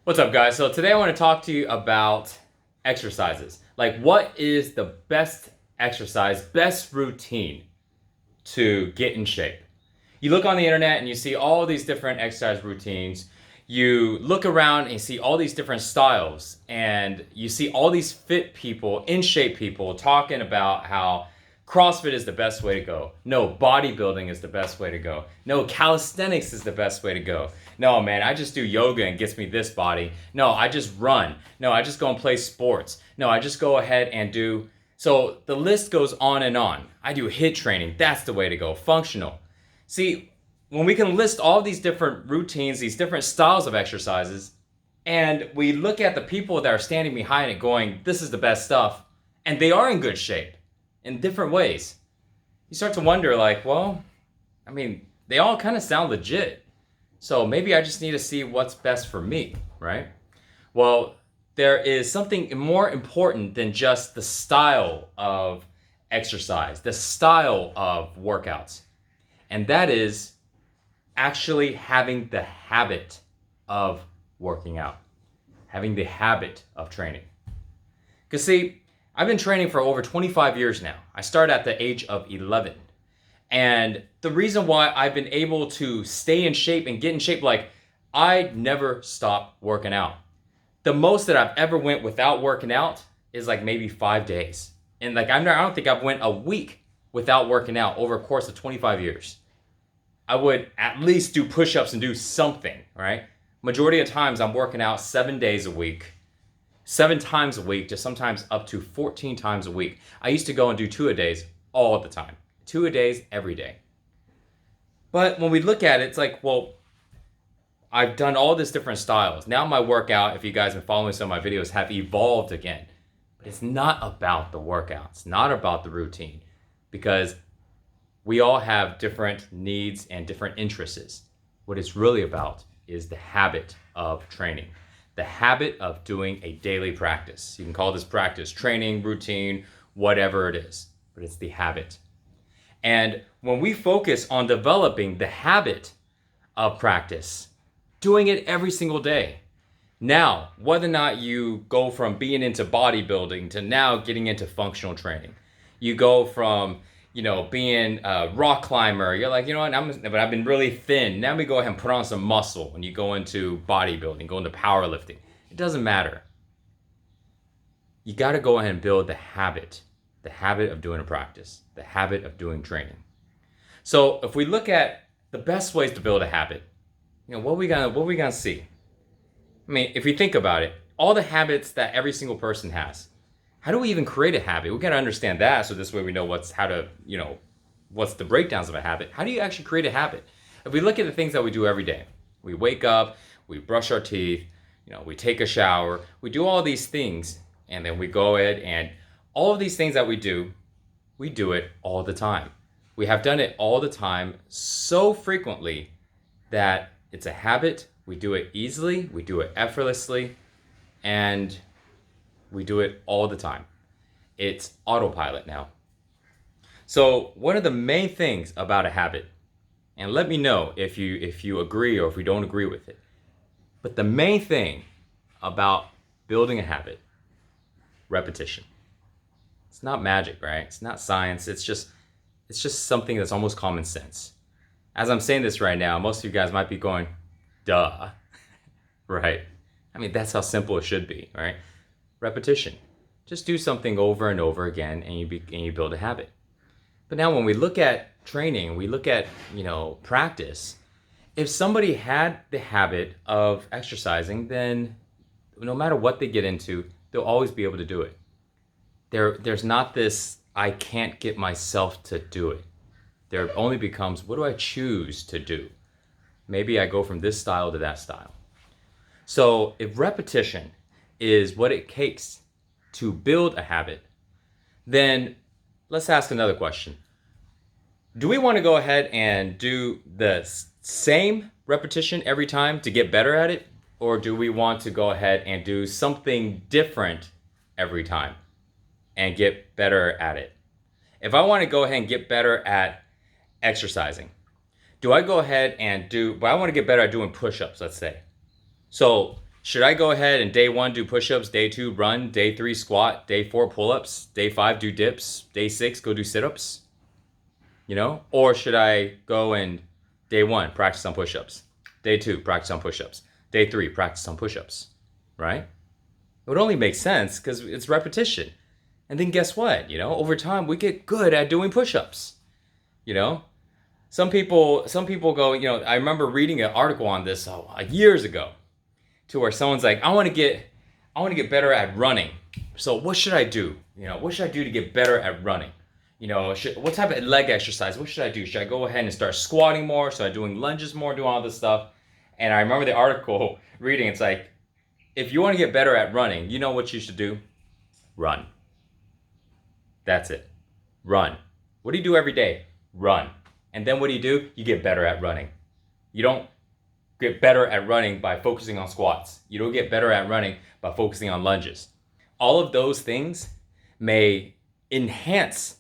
What's up, guys? So today I want to talk to you about exercises. Like, what is the best exercise, best routine to get in shape? You look on the internet and you see all these different exercise routines. You look around and you see all these different styles, and you see all these fit people, in shape people talking about how CrossFit is the best way to go. No, bodybuilding is the best way to go. No, calisthenics is the best way to go. No, man, I just do yoga and gets me this body. No, I just run. No, I just go and play sports. No, I just go ahead and do. So the list goes on and on. I do HIIT training. That's the way to go. Functional. See, when we can list all these different routines, these different styles of exercises, and we look at the people that are standing behind it going, this is the best stuff, and they are in good shape in different ways, you start to wonder, like, well, I mean, they all kind of sound legit. So maybe I just need to see what's best for me, right? Well, there is something more important than just the style of exercise, the style of workouts. And that is actually having the habit of working out, having the habit of training. Because see, I've been training for over 25 years now. I started at the age of 11. And the reason why I've been able to stay in shape and get in shape, like, I never stopped working out. The most that I've ever went without working out is like maybe 5 days. And like, I don't think I've went a week without working out over a course of 25 years. I would at least do push-ups and do something, right? Majority of times I'm working out 7 days a week, 7 times a week, just sometimes up to 14 times a week. I used to go and do 2-a-days all the time. 2-a-days every day. But when we look at it, it's like, well, I've done all these different styles. Now my workout, if you guys have been following some of my videos, have evolved again. But it's not about the workouts, not about the routine, because we all have different needs and different interests. What it's really about is the habit of training, the habit of doing a daily practice. You can call this practice training, routine, whatever it is, but it's the habit. And when we focus on developing the habit of practice, doing it every single day, now, whether or not you go from being into bodybuilding to now getting into functional training, you go from, being a rock climber, you're like, you know what, but I've been really thin. Now we go ahead and put on some muscle when you go into bodybuilding, go into powerlifting. It doesn't matter. You got to go ahead and build the habit of doing a practice, the habit of doing training. So if we look at the best ways to build a habit, what are we gonna see? I mean, if you think about it, all the habits that every single person has, how do we even create a habit? We got to understand that, so this way we know what's the breakdowns of a habit. How do you actually create a habit? If we look at the things that we do every day, we wake up, we brush our teeth, we take a shower, we do all these things, and then we go ahead and all of these things that we do it all the time. We have done it all the time so frequently that it's a habit. We do it easily, we do it effortlessly, and we do it all the time. It's autopilot now. So one of the main things about a habit, and let me know if you agree or if you don't agree with it, but the main thing about building a habit, repetition. It's not magic, right? It's not science. It's just something that's almost common sense. As I'm saying this right now, most of you guys might be going, duh, right? I mean, that's how simple it should be, right? Repetition. Just do something over and over again, and you build a habit. But now when we look at training, we look at, practice, if somebody had the habit of exercising, then no matter what they get into, they'll always be able to do it. There's not this, I can't get myself to do it. There only becomes, what do I choose to do? Maybe I go from this style to that style. So if repetition is what it takes to build a habit, then let's ask another question. Do we want to go ahead and do the same repetition every time to get better at it? Or do we want to go ahead and do something different every time and get better at it? If I want to go ahead and get better at exercising, do I go ahead and I want to get better at doing push-ups, let's say. So Should I go ahead and day 1 do push-ups, day 2 run, day 3 squat, day 4 pull-ups, day 5 do dips, day 6 go do sit-ups? Or should I go and day 1 practice on push-ups, day 2 practice on push-ups, day 3 practice on push-ups, right? It would only make sense because it's repetition. And then guess what? Over time we get good at doing push-ups. Some people go, I remember reading an article on this years ago, to where someone's like, I want to get better at running. So what should I do? What should I do to get better at running? What type of leg exercise? What should I do? Should I go ahead and start squatting more? Should I doing lunges more? Doing all this stuff? And I remember the article reading. It's like, if you want to get better at running, you know what you should do? Run. That's it. Run. What do you do every day? Run. And then what do? You get better at running. You don't get better at running by focusing on squats. You don't get better at running by focusing on lunges. All of those things may enhance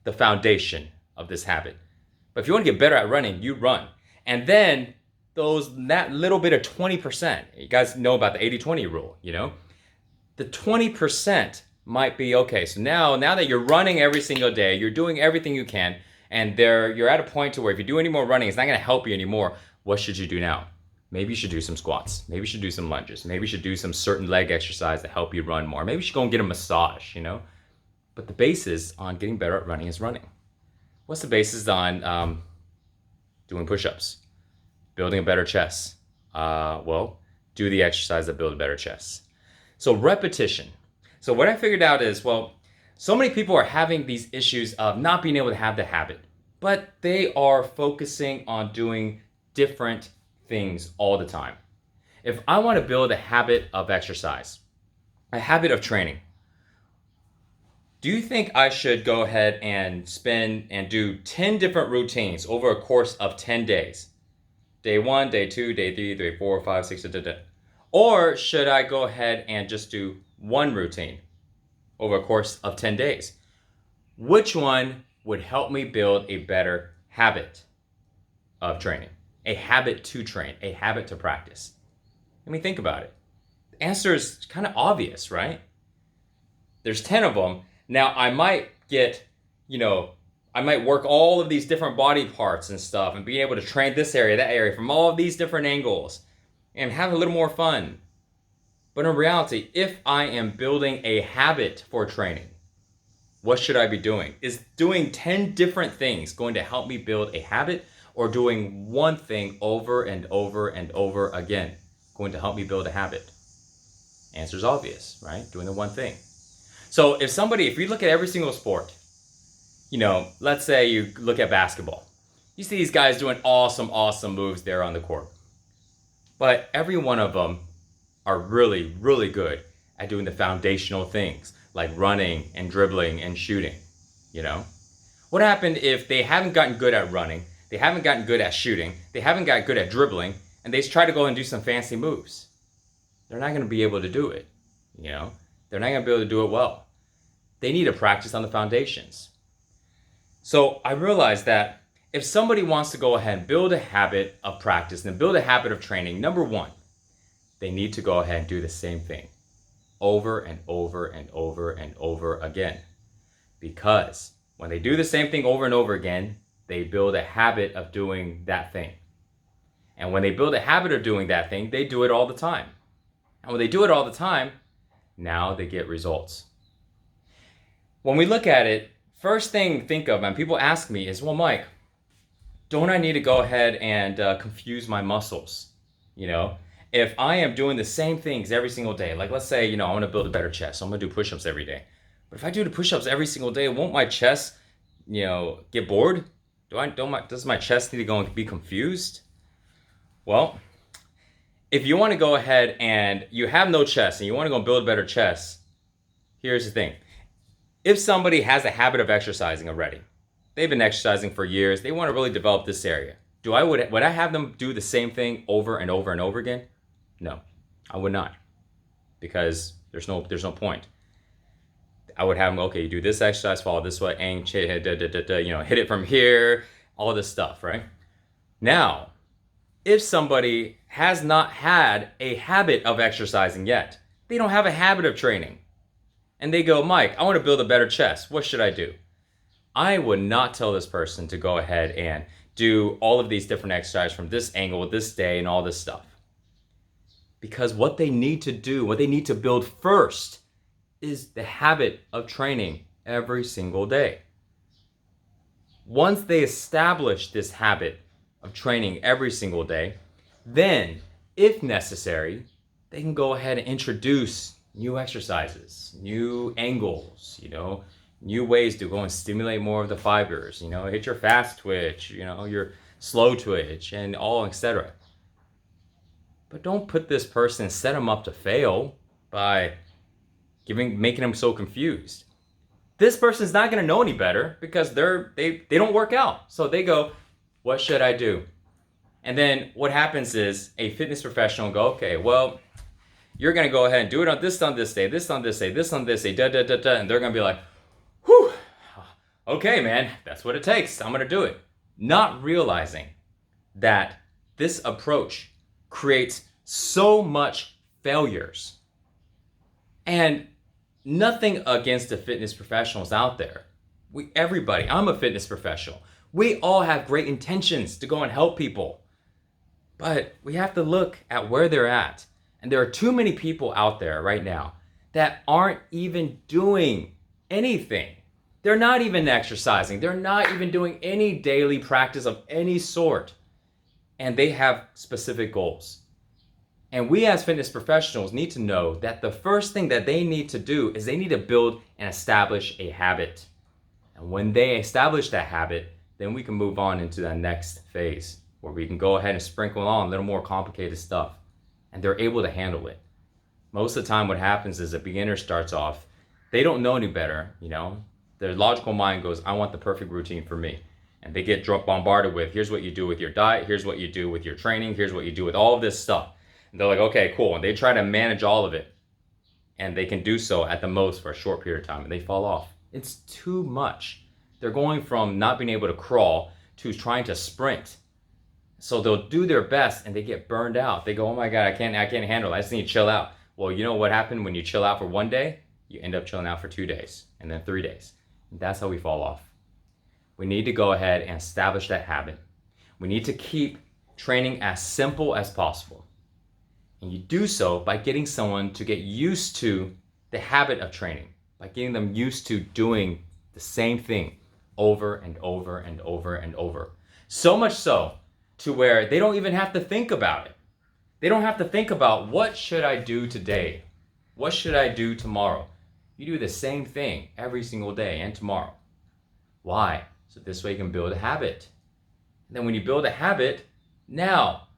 the foundation of this habit. But if you want to get better at running, you run. And then that little bit of 20%, you guys know about the 80-20 rule, the 20% might be okay. So now that you're running every single day, you're doing everything you can, and you're at a point to where if you do any more running, it's not going to help you anymore. What should you do now? Maybe you should do some squats. Maybe you should do some lunges. Maybe you should do some certain leg exercise to help you run more. Maybe you should go and get a massage, But the basis on getting better at running is running. What's the basis on doing push-ups? Building a better chest. Do the exercise that build a better chest. So repetition. So what I figured out is, so many people are having these issues of not being able to have the habit, but they are focusing on doing different things all the time. If I want to build a habit of exercise, a habit of training, do you think I should go ahead and spend and do 10 different routines over a course of 10 days? Day 1, day 2, day 3, day 4, 5, 6, Or should I go ahead and just do one routine over a course of 10 days? Which one would help me build a better habit of training? A habit to train, a habit to practice. Let me think about it. The answer is kind of obvious, right? There's 10 of them. Now I might I might work all of these different body parts and stuff and be able to train this area, that area from all of these different angles and have a little more fun. But in reality, if I am building a habit for training, what should I be doing? Is doing 10 different things going to help me build a habit, or doing one thing over and over and over again going to help me build a habit? Answer's obvious, right? Doing the one thing. So if you look at every single sport, let's say you look at basketball. You see these guys doing awesome moves there on the court. But every one of them are really, really good at doing the foundational things like running and dribbling and shooting, What happened if they haven't gotten good at running, they haven't gotten good at shooting, they haven't gotten good at dribbling, and they try to go and do some fancy moves? They're not going to be able to do it, They're not going to be able to do it well. They need to practice on the foundations. So I realized that if somebody wants to go ahead and build a habit of practice and build a habit of training, number one, they need to go ahead and do the same thing over and over and over and over again. Because when they do the same thing over and over again, they build a habit of doing that thing. And when they build a habit of doing that thing, they do it all the time. And when they do it all the time, now they get results. When we look at it, first thing to think of, and people ask me is, well, Mike, don't I need to go ahead and confuse my muscles? If I am doing the same things every single day, like let's say, I want to build a better chest, so I'm going to do push-ups every day. But if I do the push-ups every single day, won't my chest, get bored? Does my chest need to go and be confused? Well, if you want to go ahead and you have no chest and you want to go build a better chest, here's the thing. If somebody has a habit of exercising already, they've been exercising for years, they want to really develop this area, would I have them do the same thing over and over and over again? No, I would not, because there's no point. I would have them, okay, you do this exercise, follow this way, hit it from here, all this stuff, right? Now, if somebody has not had a habit of exercising yet, they don't have a habit of training, and they go, Mike, I want to build a better chest. What should I do? I would not tell this person to go ahead and do all of these different exercises from this angle, this day, and all this stuff. Because what they need to do, what they need to build first, is the habit of training every single day. Once they establish this habit of training every single day, then, if necessary, they can go ahead and introduce new exercises, new angles, new ways to go and stimulate more of the fibers, hit your fast twitch, your slow twitch, and all, etc. But don't put this person and set them up to fail by making them so confused. This person's not going to know any better because they don't work out. So they go, what should I do? And then what happens is a fitness professional will go, okay, well, you're going to go ahead and do it on this day, this on this day, this on this day, da da da da. And they're going to be like, whew, okay, man, that's what it takes. I'm going to do it. Not realizing that this approach creates so much failures. And nothing against the fitness professionals out there. Everybody, I'm a fitness professional. We all have great intentions to go and help people. But we have to look at where they're at. And there are too many people out there right now that aren't even doing anything. They're not even exercising. They're not even doing any daily practice of any sort. And they have specific goals. And we as fitness professionals need to know that the first thing that they need to do is they need to build and establish a habit. And when they establish that habit, then we can move on into the next phase where we can go ahead and sprinkle on a little more complicated stuff. And they're able to handle it. Most of the time what happens is a beginner starts off, they don't know any better, Their logical mind goes, I want the perfect routine for me. And they get bombarded with, here's what you do with your diet, here's what you do with your training, here's what you do with all of this stuff. And they're like, okay, cool. And they try to manage all of it. And they can do so at the most for a short period of time. And they fall off. It's too much. They're going from not being able to crawl to trying to sprint. So they'll do their best and they get burned out. They go, oh my God, I can't handle it. I just need to chill out. Well, you know what happened when you chill out for one day? You end up chilling out for 2 days and then 3 days. And that's how we fall off. We need to go ahead and establish that habit. We need to keep training as simple as possible. And you do so by getting someone to get used to the habit of training, by getting them used to doing the same thing over and over and over and over. So much so to where they don't even have to think about it. They don't have to think about what should I do today? What should I do tomorrow? You do the same thing every single day and tomorrow. Why? So this way you can build a habit. And then when you build a habit, now,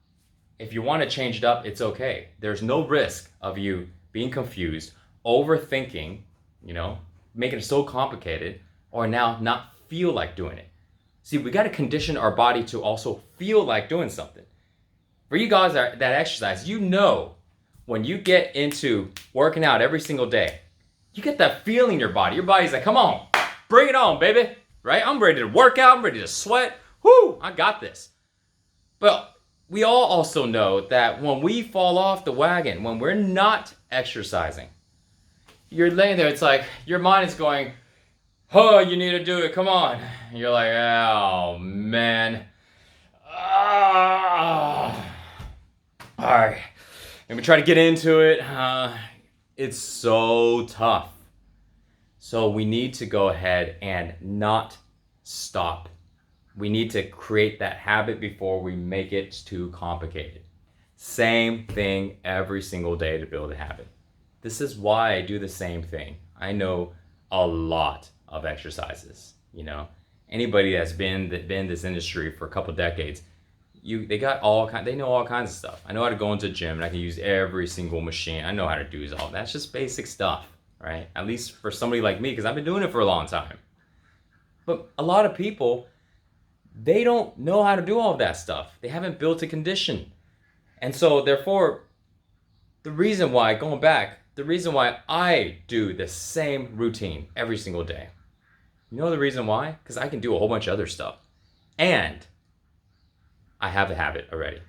if you want to change it up, it's okay. There's no risk of you being confused, overthinking, making it so complicated, or now not feel like doing it. See, we got to condition our body to also feel like doing something. For you guys that exercise, when you get into working out every single day, you get that feeling in your body. Your body's like, come on, bring it on, baby. Right? I'm ready to work out. I'm ready to sweat. Whoo, I got this. But we all also know that when we fall off the wagon, when we're not exercising, you're laying there, it's like your mind is going, oh, you need to do it, come on. And you're like, oh, man. All right, let me try to get into it. It's so tough. So we need to go ahead and not stop. We need to create that habit before we make it too complicated. Same thing every single day to build a habit. This is why I do the same thing. I know a lot of exercises. Anybody that's been in this industry for a couple decades, they know all kinds of stuff. I know how to go into a gym and I can use every single machine. I know how to do all. That's just basic stuff, right? At least for somebody like me, because I've been doing it for a long time. But a lot of people, they don't know how to do all of that stuff. They haven't built a condition. And so therefore, the reason why I do the same routine every single day. You know the reason why? Because I can do a whole bunch of other stuff. And I have a habit already.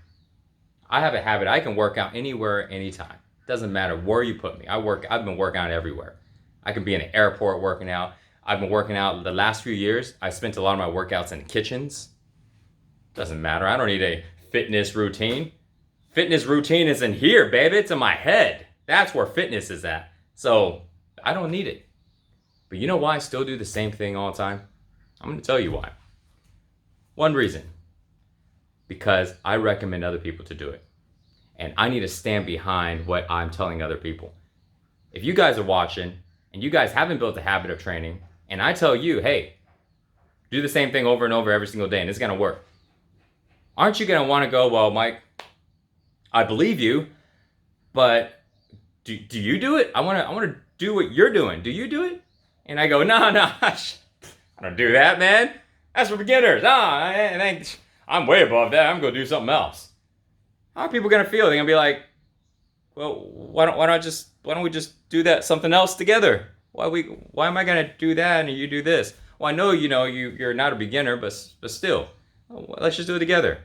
I have a habit. I can work out anywhere, anytime. Doesn't matter where you put me. I've been working out everywhere. I can be in an airport working out. I've been working out the last few years. I spent a lot of my workouts in the kitchens. Doesn't matter. I don't need a fitness routine. Fitness routine is in here, baby. It's in my head. That's where fitness is at. So I don't need it. But you know why I still do the same thing all the time? I'm going to tell you why. One reason. Because I recommend other people to do it. And I need to stand behind what I'm telling other people. If you guys are watching and you guys haven't built a habit of training, and I tell you, hey, do the same thing over and over every single day and it's going to work. Aren't you going to want to go, well, Mike, I believe you, but do you do it? I want to do what you're doing. Do you do it? And I go, no, I don't do that, man. That's for beginners. I'm way above that. I'm going to do something else. How are people going to feel? They're going to be like, well, why don't we just do that something else together? Why am I going to do that and you do this? Well, I know, you're not a beginner, but still, let's just do it together.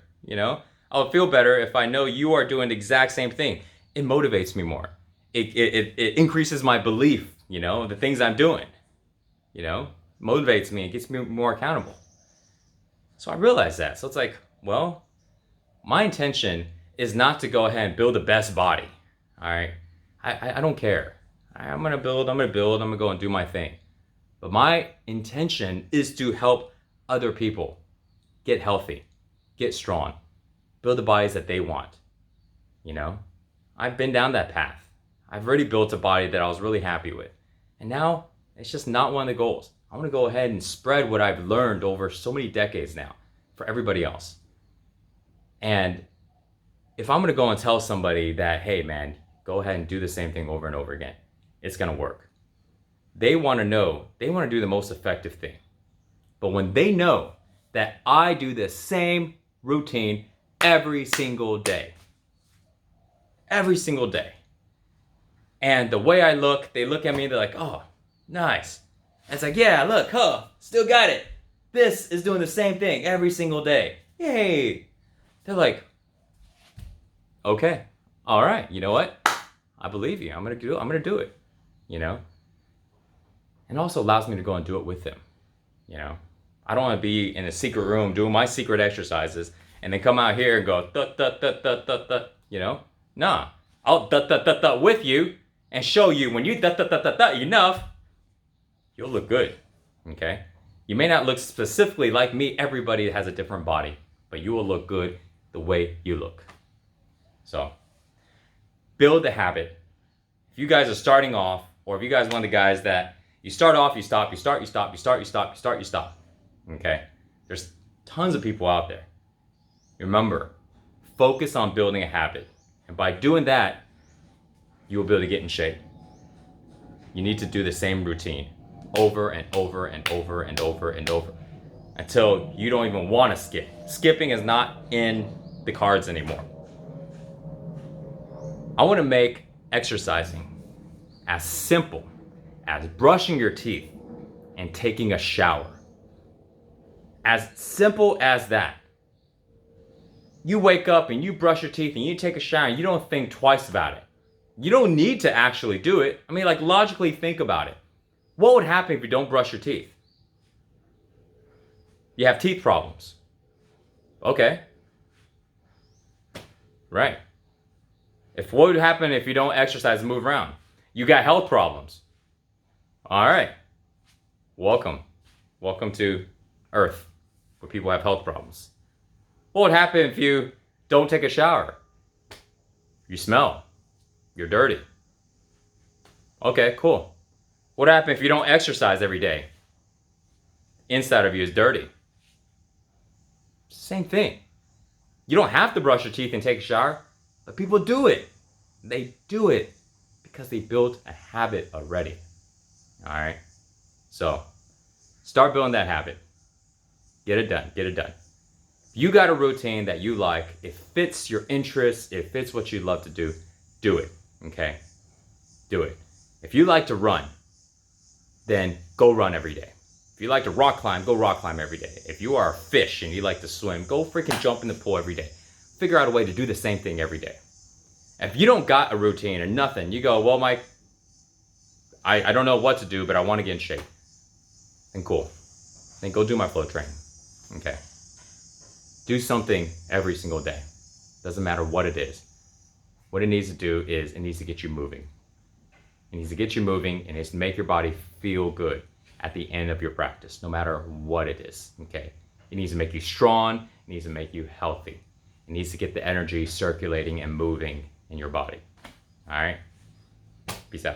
I'll feel better if I know you are doing the exact same thing. It motivates me more. It increases my belief, the things I'm doing, motivates me. It gets me more accountable. So I realized that. So it's like, well, my intention is not to go ahead and build the best body. All right. I don't care. I'm going to go and do my thing. But my intention is to help other people get healthy, get strong, build the bodies that they want. I've been down that path. I've already built a body that I was really happy with. And now it's just not one of the goals. I want to go ahead and spread what I've learned over so many decades now for everybody else. And if I'm going to go and tell somebody that, hey man, go ahead and do the same thing over and over again, it's going to work. They want to do the most effective thing. But when they know that I do the same routine every single day, and the way I look, they look at me, they're like, oh, nice. And it's like, yeah, look, still got it. This is doing the same thing every single day. Yay. They're like, okay, all right, you know what? I believe you. I'm gonna do it. And also allows me to go and do it with them. I don't want to be in a secret room doing my secret exercises and then come out here and go Nah, I'll with you and show you when you enough, you'll look good. Okay? You may not look specifically like me. Everybody has a different body, but you will look good the way you look. So, build the habit. If you guys are starting off, or if you guys are one of the guys that you start off, you stop, you start, you stop, you start, you stop, you start, you stop. Okay? There's tons of people out there. Remember, focus on building a habit. And by doing that, you will be able to get in shape. You need to do the same routine over and over and over and over and over until you don't even want to skip. Skipping is not in the cards anymore. I want to make exercising as simple as brushing your teeth and taking a shower. As simple as that. You wake up and you brush your teeth and you take a shower and you don't think twice about it. You don't need to actually do it. Logically think about it. What would happen if you don't brush your teeth? You have teeth problems. Okay. Right. What would happen if you don't exercise and move around? You got health problems. All right. Welcome to Earth, where people have health problems. What would happen if you don't take a shower? You smell. You're dirty. Okay, cool. What happens if you don't exercise every day? Inside of you is dirty. Same thing. You don't have to brush your teeth and take a shower, but people do it. They do it because they built a habit already. All right? So, start building that habit. Get it done. You got a routine that you like, it fits your interests, it fits what you love to do it, okay? Do it. If you like to run, then go run every day. If you like to rock climb, go rock climb every day. If you are a fish and you like to swim, go freaking jump in the pool every day. figure out a way to do the same thing every day. If you don't got a routine or nothing, you go, well, Mike, I don't know what to do, but I want to get in shape. Then cool. Then go do my flow training. Okay. Do something every single day. Doesn't matter what it is. What it needs to do is it needs to get you moving. It needs to get you moving, and it needs to make your body feel good at the end of your practice, no matter what it is. Okay. It needs to make you strong. It needs to make you healthy. It needs to get the energy circulating and moving in your body. All right. Peace out.